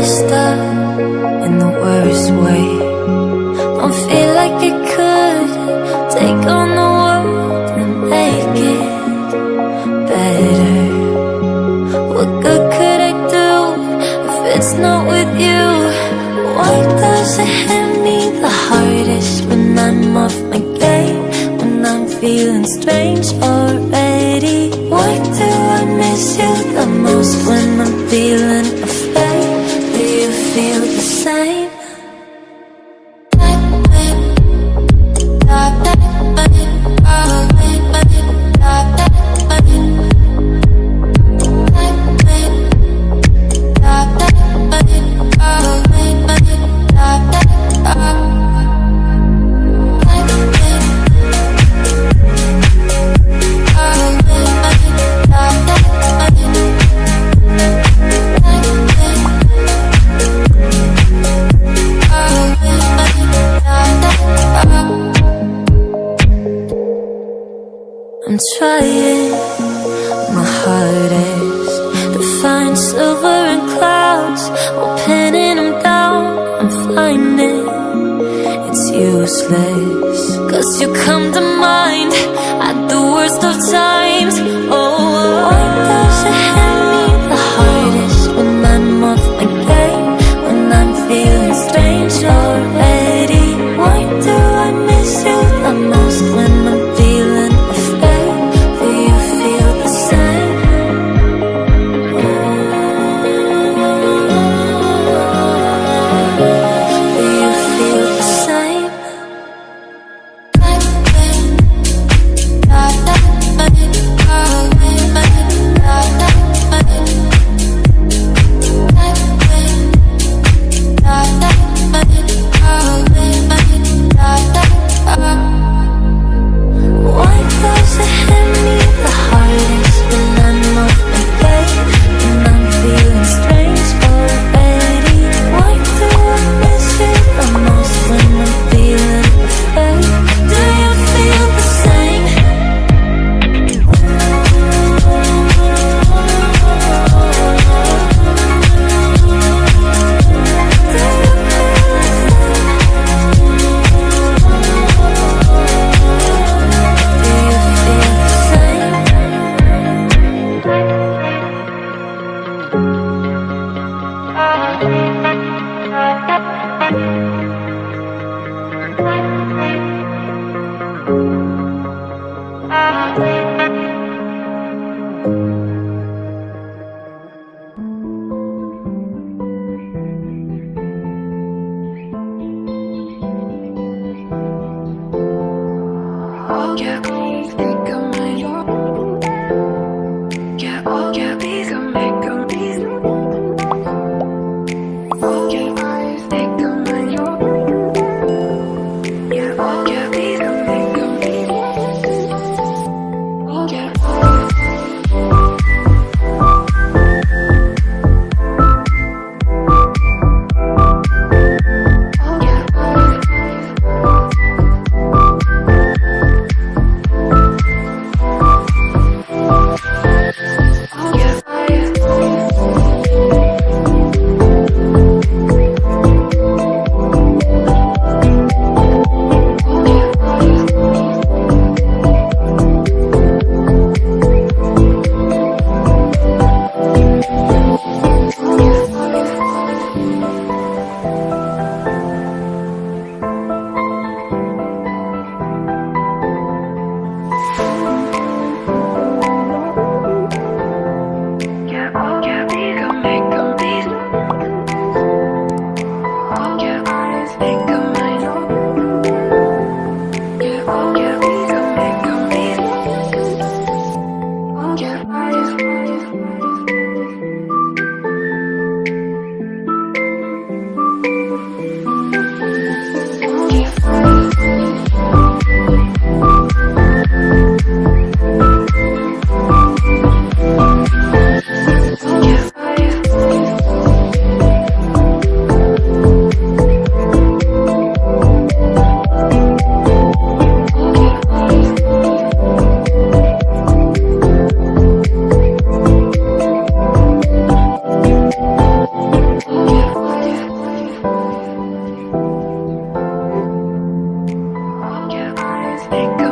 messed up in the worst way. Don't feel like I could take on the world and make it better. What good could I do if it's not with you? Why does it hit me the hardest when I'm off my game? When I'm feeling strange already? Why do I miss you the most when I'm feeling afraid? Do you feel the same? I'm trying my hardest to find silver in clouds while pinning them down. I'm finding it's useless, 'cause you come to mind at the worst of times. Oh, why does it hit me the hardest when I'm off my game? When I'm feeling strange already? Why do I miss you the most when I'm feeling afraid? Do you feel the same? Do you feel the same? Why does it hit me the hardest when I'm off my game? When I'm feeling strange already? Why do I miss you the most when I'm feeling afraid? Do you feel the same? Do you Nick.